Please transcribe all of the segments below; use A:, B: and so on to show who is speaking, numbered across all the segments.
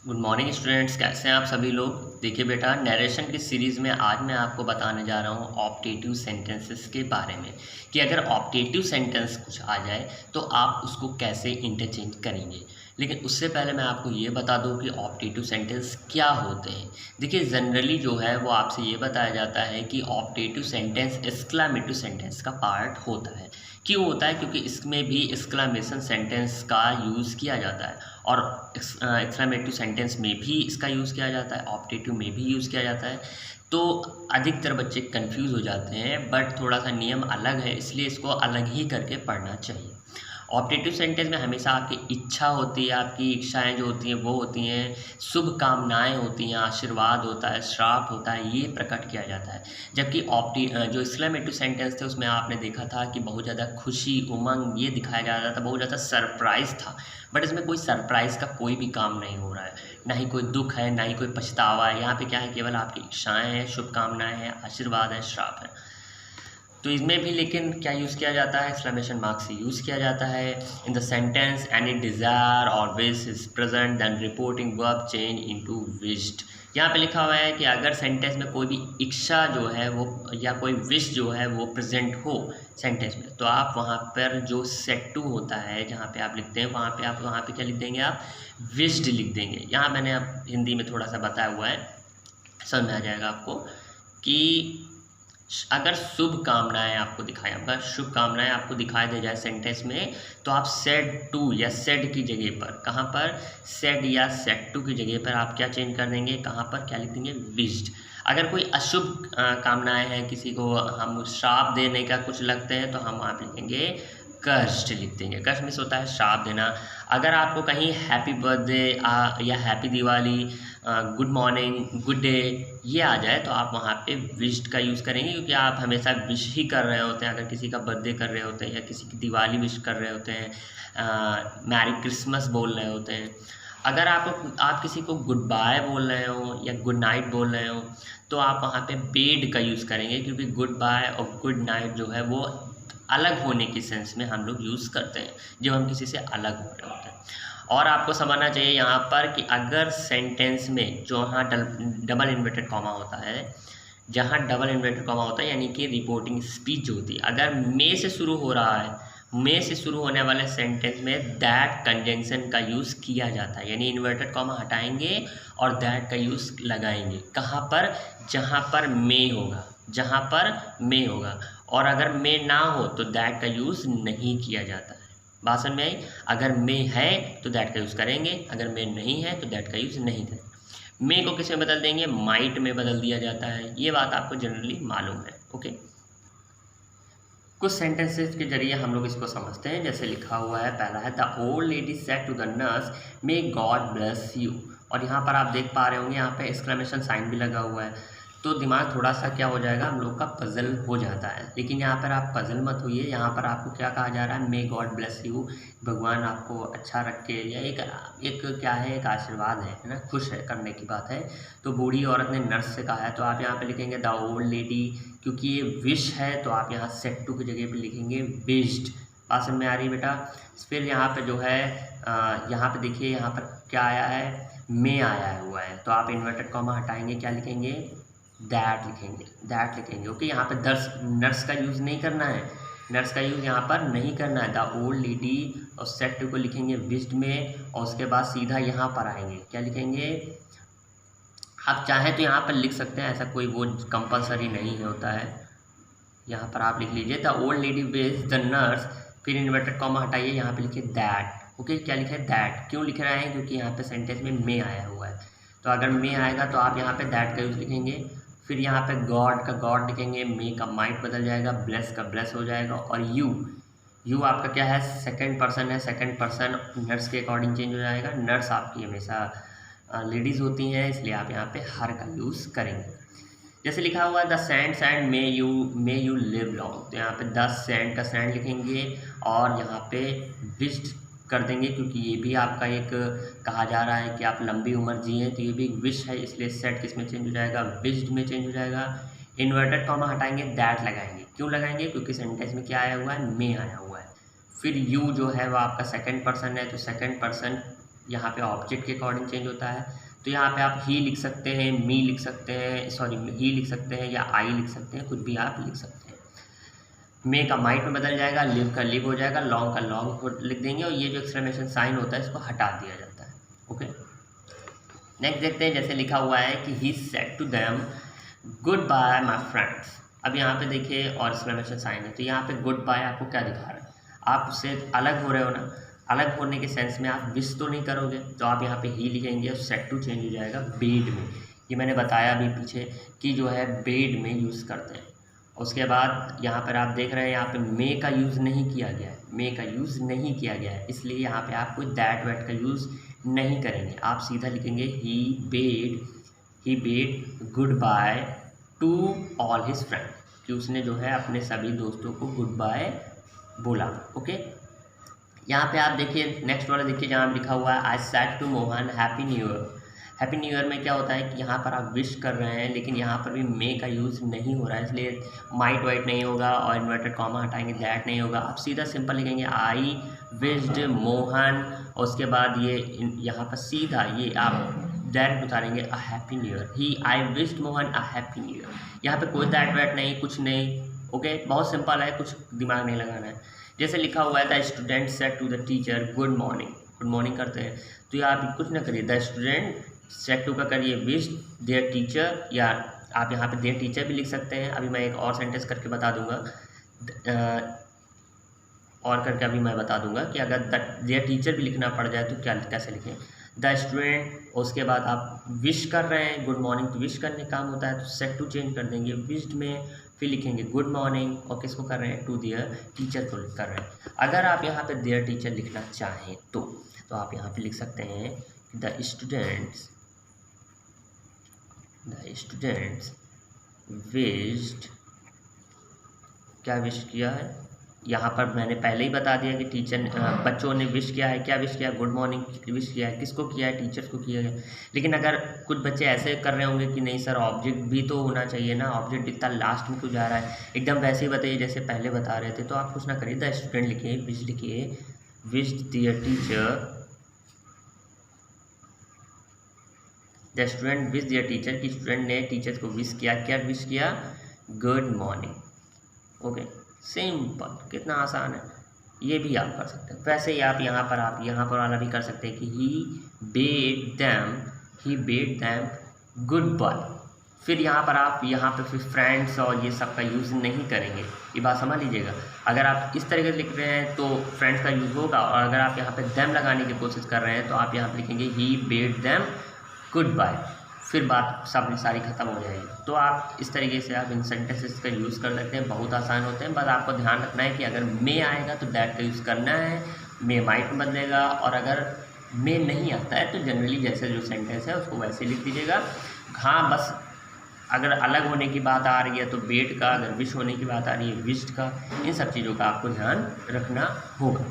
A: Good morning students, कैसे हैं आप सभी लोग। देखिए बेटा, नरेशन की सीरीज़ में आज मैं आपको बताने जा रहा हूँ ऑप्टेटिव सेंटेंसेस के बारे में कि अगर ऑप्टेटिव सेंटेंस कुछ आ जाए तो आप उसको कैसे इंटरचेंज करेंगे। लेकिन उससे पहले मैं आपको ये बता दूँ कि ऑप्टेटिव सेंटेंस क्या होते हैं। देखिए, जनरली जो है वो आपसे ये बताया जाता है कि ऑप्टेटिव सेंटेंस एक्सक्लामेटिव सेंटेंस का पार्ट होता है। क्यों होता है? क्योंकि इसमें भी एक्सक्लामेशन सेंटेंस का यूज़ किया जाता है और एक्सक्लामेटिव सेंटेंस में भी इसका यूज़ किया जाता है, ऑप्टेटिव में भी यूज़ किया जाता है। तो अधिकतर बच्चे कंफ्यूज हो जाते हैं, बट थोड़ा सा नियम अलग है, इसलिए इसको अलग ही करके पढ़ना चाहिए। ऑप्टेटिव सेंटेंस में हमेशा आपकी इच्छा होती है, आपकी इच्छाएं जो होती हैं वो होती हैं, शुभ कामनाएं होती हैं, आशीर्वाद होता है, श्राप होता है, ये प्रकट किया जाता है। जबकि जो एक्सक्लेमेटिव सेंटेंस थे उसमें आपने देखा था कि बहुत ज़्यादा खुशी, उमंग ये दिखाया जा रहा था, बहुत ज़्यादा सरप्राइज़ था। बट इसमें कोई सरप्राइज़ का कोई भी काम नहीं हो रहा है, ना ही कोई दुख है, ना ही कोई पछतावा है। यहाँ पे क्या है, केवल आपकी इच्छाएं हैं, शुभकामनाएं हैं, आशीर्वाद है, श्राप है। तो इसमें भी लेकिन क्या यूज़ किया जाता है, एक्सक्लेमेशन मार्क से यूज़ किया जाता है। In the sentence any desire और wish is present then reporting verb change into wished. यहाँ पे लिखा हुआ है कि अगर सेंटेंस में कोई भी इच्छा जो है वो या कोई विश जो है वो प्रेजेंट हो सेंटेंस में, तो आप वहाँ पर जो सेट टू होता है जहाँ पे आप लिखते हैं वहाँ पे क्या लिख देंगे, आप विश्ड लिख देंगे। यहाँ मैंने अब हिंदी में थोड़ा सा बताया हुआ है, समझ में आ जाएगा आपको कि अगर शुभ कामनाएं आपको दिखाएं, अगर शुभ कामनाएं आपको दिखाई दे जाए सेंटेंस में, तो आप सेड टू या सेड की जगह पर, कहाँ पर, सेड या सेड टू की जगह पर आप क्या चेंज कर देंगे, कहाँ पर क्या लिख देंगे, विश्ड। अगर कोई अशुभ कामनाएं हैं, किसी को हम श्राप देने का कुछ लगते हैं, तो हम वहाँ पे लिखेंगे कष्ट लिख देंगे। कष्ट मीन्स होता है श्राप देना। अगर आपको कहीं हैप्पी बर्थडे या happy Diwali, good morning, good day ये आ जाए, तो आप वहाँ पे विश्ड का यूज़ करेंगे, क्योंकि आप हमेशा विश ही कर रहे होते हैं। अगर किसी का बर्थडे कर रहे होते हैं या किसी की दिवाली विश कर रहे होते हैं, मैरी क्रिसमस बोल रहे होते हैं। अगर आप किसी को गुड बाय बोल रहे हो या गुड नाइट बोल रहे हो, तो आप वहाँ पे बेड का यूज़ करेंगे, क्योंकि गुड बाय और गुड नाइट जो है वो अलग होने की सेंस में हम लोग यूज़ करते हैं, जब हम किसी से अलग हो रहे होते हैं। और आपको समझना चाहिए यहाँ पर कि अगर सेंटेंस में जहाँ डबल इन्वर्टेड कॉमा होता है, जहाँ डबल इन्वर्टेड कॉमा होता है, यानी कि रिपोर्टिंग स्पीच जो होती है, अगर मे से शुरू हो रहा है, मे से शुरू होने वाले सेंटेंस में दैट कंजंक्शन का यूज़ किया जाता है, यानी इन्वर्टेड कॉमा हटाएंगे और दैट का यूज़ लगाएंगे। कहाँ पर? जहाँ पर मे होगा, जहाँ पर मे होगा। और अगर मे ना हो तो दैट का यूज़ नहीं किया जाता है। बात समझ में आई? अगर मे है तो दैट का यूज़ करेंगे, अगर मे नहीं है तो दैट का यूज़ नहीं करेंगे। मे को किस में बदल देंगे? माइट में बदल दिया जाता है। ये बात आपको जनरली मालूम है। ओके, कुछ सेंटेंसेस के जरिए हम लोग इसको समझते हैं। जैसे लिखा हुआ है, पहला है the old lady said to the nurse may God bless you. और यहाँ पर आप देख पा रहे होंगे, यहाँ पे एक्सक्लेमेशन साइन भी लगा हुआ है, तो दिमाग थोड़ा सा क्या हो जाएगा, हम लोग का पजल हो जाता है। लेकिन यहाँ पर आप पजल मत होइए। यहाँ पर आपको क्या कहा जा रहा है, मे गॉड ब्लेस यू, भगवान आपको अच्छा रखे, या एक क्या है, एक आशीर्वाद है ना, खुश है करने की बात है। तो बूढ़ी औरत ने नर्स से कहा है, तो आप यहाँ पे लिखेंगे द ओल्ड लेडी, क्योंकि ये विश है तो आप यहाँ सेट टू की जगह पे लिखेंगे विश्ड। बात समझ में आ रही है बेटा? फिर यहाँ पे जो है यहाँ पे देखिए, यहाँ पर क्या आया है, मे आया हुआ है, तो आप इन्वर्टेड कॉमा हटाएंगे, क्या लिखेंगे, दैट लिखेंगे, दैट लिखेंगे। ओके, यहाँ पे नर्स का यूज़ नहीं करना है, नर्स का यूज़ यहाँ पर नहीं करना है। द ओल्ड लेडी और सेट टू को लिखेंगे विश्ड में, और उसके बाद सीधा यहाँ पर आएंगे, क्या लिखेंगे, आप चाहें तो यहाँ पर लिख सकते हैं, ऐसा कोई वो कंपलसरी नहीं होता है। यहाँ पर आप लिख लीजिए the old lady wish the nurse, फिर इन्वर्टेड कॉमा हटाइए, यहाँ पे लिखिए दैट। ओके, क्या लिखा है, दैट। क्यों लिख रहे हैं? क्योंकि यहाँ पे सेंटेंस में मे आया हुआ है, तो अगर मे आएगा तो आप यहाँ पे दैट का यूज़ लिखेंगे। फिर यहाँ पे गॉड का गॉड लिखेंगे, मे का माइट बदल जाएगा, ब्लेस का ब्लेस हो जाएगा, और यू आपका क्या है, सेकंड पर्सन है, सेकंड पर्सन नर्स के अकॉर्डिंग चेंज हो जाएगा। नर्स आपकी हमेशा लेडीज़ होती हैं, इसलिए आप यहाँ पे हर का यूज़ करेंगे। जैसे लिखा हुआ है the sand and may you live long, तो यहाँ पे द सैंड का सैंड लिखेंगे और यहाँ पे विश्ड कर देंगे, क्योंकि ये भी आपका एक कहा जा रहा है कि आप लंबी उम्र जिए, तो ये भी एक विश है, इसलिए सेट किस में चेंज हो जाएगा, विश्ड में चेंज हो जाएगा। इन्वर्टेड कॉमा हटाएंगे, दैट लगाएंगे। क्यों लगाएंगे? क्योंकि सेंटेंस में क्या आया हुआ है, मे आया हुआ है। फिर यू जो है वो आपका सेकंड पर्सन है, तो सेकंड पर्सन यहाँ पे ऑब्जेक्ट के अकॉर्डिंग चेंज होता है। तो यहाँ पे आप ही लिख सकते हैं, मी लिख सकते हैं, सॉरी ही लिख सकते हैं या आई लिख सकते हैं, कुछ भी आप लिख सकते हैं। मे का माइट में बदल जाएगा, लिव का लिव हो जाएगा, लॉन्ग का लॉन्ग लिख देंगे और ये जो एक्सक्लेमेशन साइन होता है इसको हटा दिया जाता है। ओके, नेक्स्ट देखते हैं। जैसे लिखा हुआ है कि he said to them goodbye my friends. अब यहाँ पे देखिए और एक्सक्लेमेशन साइन है, तो यहाँ पे गुड बाय आपको क्या दिखा रहा है, आप उससे अलग हो रहे हो ना। अलग होने के सेंस में आप विश तो नहीं करोगे, तो आप यहाँ पे ही लिखेंगे और सेड टू चेंज हो जाएगा बेड में। ये मैंने बताया अभी पीछे कि जो है बेड में यूज़ करते हैं। उसके बाद यहाँ पर आप देख रहे हैं यहाँ पे मे का यूज़ नहीं किया गया है, मे का यूज़ नहीं किया गया है, इसलिए यहाँ पे आप कोई दैट वैट का यूज़ नहीं करेंगे। आप सीधा लिखेंगे ही bade goodbye to all his friend, कि उसने जो है अपने सभी दोस्तों को गुड बाय बोला। ओके, यहाँ पे आप देखिए नेक्स्ट वाला देखिए जहाँ लिखा हुआ है I said to Mohan happy new year. Happy new year में क्या होता है कि यहाँ पर आप विश कर रहे हैं, लेकिन यहाँ पर भी मे का यूज़ नहीं हो रहा है, इसलिए माइट वाइट नहीं होगा और इन्वर्टेड कॉमा हटाएंगे, दैट नहीं होगा। आप सीधा सिंपल लिखेंगे आई विश्ड मोहन, और उसके बाद ये यहाँ पर सीधा ये आप डायरेक्ट उतारेंगे a happy new year. He I wished Mohan a happy new year. यहाँ पे कोई दैट वैट नहीं, कुछ नहीं। ओके, बहुत सिंपल है, कुछ दिमाग नहीं लगाना है। जैसे लिखा हुआ है the student said to the teacher good morning, good morning करते हैं, तो ये आप कुछ ना करिए, द स्टूडेंट सेड टू का करिए विश देयर टीचर, या आप यहाँ पे देयर टीचर भी लिख सकते हैं। अभी मैं एक और सेंटेंस करके बता दूंगा, और करके अभी मैं बता दूंगा कि अगर देयर टीचर भी लिखना पड़ जाए तो क्या कैसे लिखें। द स्टूडेंट, उसके बाद आप विश कर रहे हैं गुड मॉर्निंग, तो विश करने काम होता है तो सेड टू चेंज कर देंगे विश्ड में, फिर लिखेंगे गुड मॉर्निंग, और किसको कर रहे हैं, टू देयर टीचर को कर रहे हैं। अगर आप यहाँ पे देयर टीचर लिखना चाहें तो आप यहाँ पे लिख सकते हैं द स्टूडेंट्स विश्ड, क्या विश किया है, यहाँ पर मैंने पहले ही बता दिया कि टीचर बच्चों ने विश किया है, क्या विश किया, गुड मॉर्निंग विश किया है, किसको किया है, टीचर्स को किया है। लेकिन अगर कुछ बच्चे ऐसे कर रहे होंगे कि नहीं सर ऑब्जेक्ट भी तो होना चाहिए ना, ऑब्जेक्ट इतना लास्ट में क्यों जा रहा है, एकदम वैसे ही बताइए जैसे पहले बता रहे थे, तो आप कुछ ना करिए, द स्टूडेंट लिखिए, विश लिखिए, wished there teacher, the student wish there teacher, कि स्टूडेंट ने टीचर को विश किया, क्या विश किया, गुड मॉर्निंग। ओके, सिंपल, कितना आसान है, ये भी आप कर सकते हैं। वैसे ही आप यहाँ पर वाला भी कर सकते हैं कि ही बेड दैम गुड बाय। फिर यहाँ पर आप फिर फ्रेंड्स और ये सब का यूज़ नहीं करेंगे, ये बात समझ लीजिएगा। अगर आप इस तरीके से लिख रहे हैं तो फ्रेंड्स का यूज़ होगा, और अगर आप यहाँ पे दैम लगाने की कोशिश कर रहे हैं तो आप यहाँ पर लिखेंगे ही बेड दैम गुड बाय, फिर बात सारी ख़त्म हो जाएगी। तो आप इस तरीके से आप इन सेंटेंसेस का यूज़ कर सकते हैं, बहुत आसान होते हैं। बस आपको ध्यान रखना है कि अगर मे आएगा तो दैट का यूज़ करना है, मे माइट में बदलेगा, और अगर मे नहीं आता है तो जनरली जैसे जो सेंटेंस है उसको वैसे लिख दीजिएगा। हाँ, बस अगर अलग होने की बात आ रही है तो बेड का, अगर विश होने की बात आ रही है विश्ड का, इन सब चीज़ों का आपको ध्यान रखना होगा।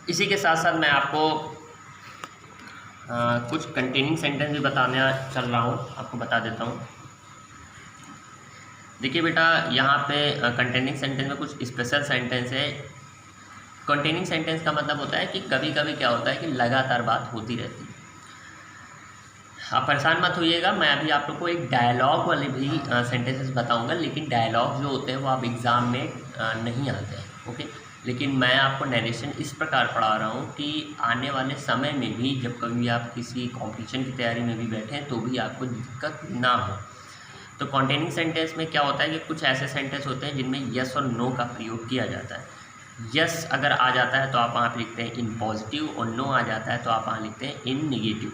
A: इसी के साथ साथ मैं आपको कुछ कंटेनिंग सेंटेंस भी बताने चल रहा हूँ, आपको बता देता हूँ। देखिए बेटा, यहाँ पे कंटेनिंग सेंटेंस में कुछ स्पेशल सेंटेंस है। कंटेनिंग सेंटेंस का मतलब होता है कि कभी कभी क्या होता है कि लगातार बात होती रहती है। आप परेशान मत होइएगा, मैं अभी आप लोग को एक डायलॉग वाले भी सेंटेंसेस बताऊंगा, लेकिन डायलॉग जो होते हैं वो आप एग्ज़ाम में नहीं आते हैं। ओके, लेकिन मैं आपको नरेशन इस प्रकार पढ़ा रहा हूँ कि आने वाले समय में भी जब कभी आप किसी कॉम्पिटिशन की तैयारी में भी बैठें तो भी आपको दिक्कत ना हो। तो कंटेनिंग सेंटेंस में क्या होता है कि कुछ ऐसे सेंटेंस होते हैं जिनमें यस और नो का प्रयोग किया जाता है। यस अगर आ जाता है तो आप वहाँ पर लिखते हैं इन पॉजिटिव, और नो आ जाता है तो आप वहाँ लिखते हैं इन निगेटिव।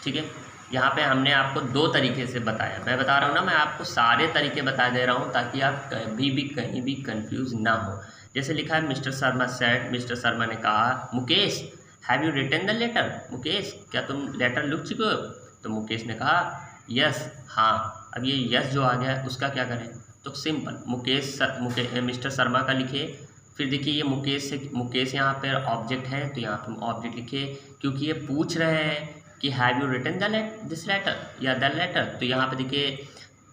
A: ठीक है, यहाँ पे हमने आपको दो तरीके से बताया, मैं बता रहा हूँ ना, मैं आपको सारे तरीके बता दे रहा हूँ ताकि आप कभी भी कहीं भी कंफ्यूज ना हो। जैसे लिखा है Mr Sharma said, Mr Sharma ने कहा Mukesh have you written the letter, Mukesh क्या तुम लेटर लिख चुके हो, तो मुकेश ने कहा यस, हाँ। अब ये यस जो आ गया उसका क्या करें, तो सिंपल मिस्टर शर्मा का लिखे, फिर देखिए ये मुकेश यहाँ पर ऑब्जेक्ट है तो यहाँ पर ऑब्जेक्ट लिखे, क्योंकि ये पूछ रहे हैं कि have you written this letter या द लेटर, तो यहाँ पे देखिए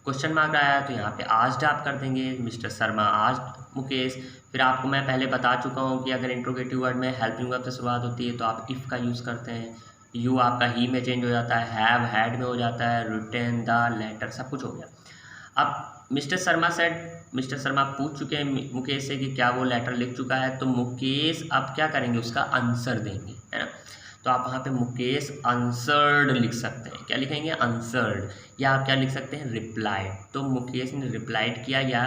A: क्वेश्चन मार्क आया तो यहाँ पे आस्क्ड आप कर देंगे, मिस्टर शर्मा आस्क्ड मुकेश। फिर आपको मैं पहले बता चुका हूँ कि अगर इंट्रोगेटिव वर्ड में हेल्पिंग वर्ब से शुरुआत होती है तो आप इफ़ का यूज़ करते हैं। यू आपका ही में चेंज हो जाता है, हैव हैड में हो जाता है, रिटन द लेटर, सब कुछ हो गया। अब मिस्टर शर्मा पूछ चुके हैं मुकेश से कि क्या वो लेटर लिख चुका है, तो मुकेश अब क्या करेंगे, उसका आंसर देंगे, है ना। तो आप वहाँ पे मुकेश आंसर्ड लिख सकते हैं। क्या लिखेंगे, आंसर्ड, या आप क्या लिख सकते हैं, रिप्लाइड। तो मुकेश ने रिप्लाइड किया या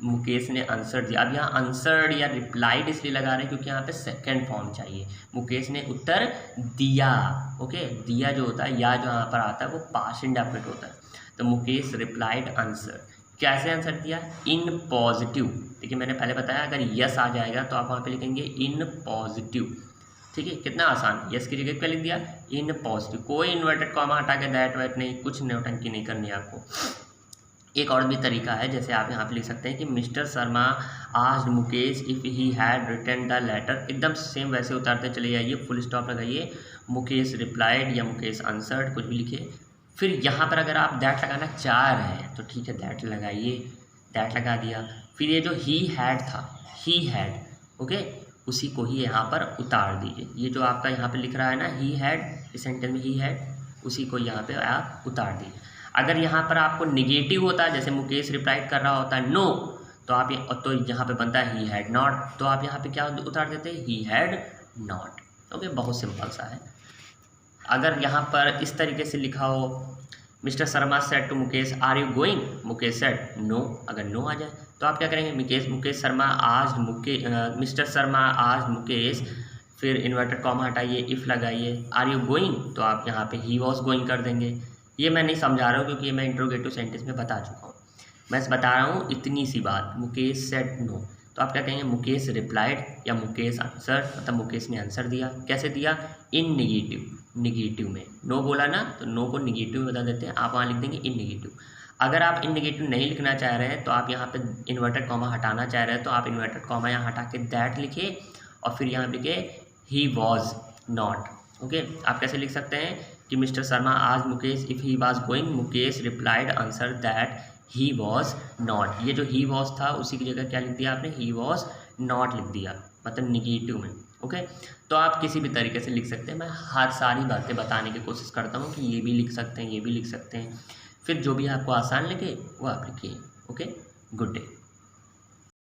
A: मुकेश ने आंसर दिया। अब यहाँ आंसर्ड या रिप्लाइड इसलिए लगा रहे हैं क्योंकि यहाँ पे सेकंड फॉर्म चाहिए। मुकेश ने उत्तर दिया, ओके। दिया जो होता है या जो यहाँ पर आता है वो पास्ट इंडेफिनिट होता है। तो मुकेश रिप्लाइड आंसर। कैसे आंसर दिया, इन पॉजिटिव। देखिए मैंने पहले बताया अगर यस आ जाएगा तो आप वहाँ पे लिखेंगे इन पॉजिटिव, ठीक है। कितना आसान, यस की जगह क्या लिख दिया, इन पॉजिटिव। कोई इन्वर्टेड कॉमा हटा के दैट वैट नहीं, कुछ नौटंकी नहीं करनी है आपको। एक और भी तरीका है, जैसे आप यहाँ पे लिख सकते हैं कि Mr Sharma asked Mukesh if he had written the letter. एकदम सेम वैसे उतारते चले जाइए, फुल स्टॉप लगाइए, मुकेश रिप्लाइड या मुकेश आंसर्ड, कुछ भी लिखिए। फिर यहाँ पर अगर आप दैट लगाना चाह रहे हैं तो ठीक है, दैट लगाइए, दैट लगा दिया। फिर ये जो ही हैड था, ही हैड, ओके, उसी को ही यहाँ पर उतार दीजिए। ये जो आपका यहाँ पे लिख रहा है ना ही हैड, इस सेंटेंस में ही हैड, उसी को यहाँ पे आप उतार दीजिए। अगर यहाँ पर आपको निगेटिव होता है, जैसे मुकेश रिप्लाई कर रहा होता है नो, तो आप तो यहाँ पे बनता है ही हैड नॉट, तो आप यहाँ पे क्या उतार देते हैं, ही हैड नॉट, ओके। बहुत सिंपल सा है। अगर यहाँ पर इस तरीके से लिखा हो, Mr Sharma said to Mukesh are you going, Mukesh said no, अगर नो आ जाए तो आप क्या करेंगे, मुकेश शर्मा आज मिस्टर शर्मा आज मुकेश, फिर इन्वर्टेड कॉमा हटाइए, इफ़ लगाइए, आर यू गोइंग, तो आप यहाँ पे ही वॉज गोइंग कर देंगे। ये मैं नहीं समझा रहा हूँ क्योंकि ये मैं इंट्रोगेटिव सेंटेंस में बता चुका हूँ। मैं बता रहा हूँ इतनी सी बात, मुकेश सेड नो, तो आप क्या कहेंगे, मुकेश रिप्लाइड या मुकेश आंसर, मतलब मुकेश ने आंसर दिया। कैसे दिया, इन निगेटिव में। नो बोला ना, तो नो को निगेटिव में बता देते हैं, आप वहाँ लिख देंगे इन निगेटिव। अगर आप इन निगेटिव नहीं लिखना चाह रहे हैं तो आप यहाँ पे इन्वर्टेड कॉमा हटाना चाह रहे हैं तो आप इन्वर्टेड कॉमा यहाँ हटा के दैट लिखिए और फिर यहाँ लिखिए ही वॉज नॉट, ओके। आप कैसे लिख सकते हैं कि मिस्टर शर्मा आज Mukesh if he was going, Mukesh replied answer that he was not. ये जो ही वॉज था उसी की जगह क्या लिख दिया आपने, ही वॉज नॉट लिख दिया, मतलब निगेटिव में, ओके। तो आप किसी भी तरीके से लिख सकते हैं। मैं हर सारी बातें बताने की कोशिश करता हूँ कि ये भी लिख सकते हैं, ये भी लिख सकते हैं। फिर जो भी आपको आसान लगे वो आप लिखिए, ओके। Good day.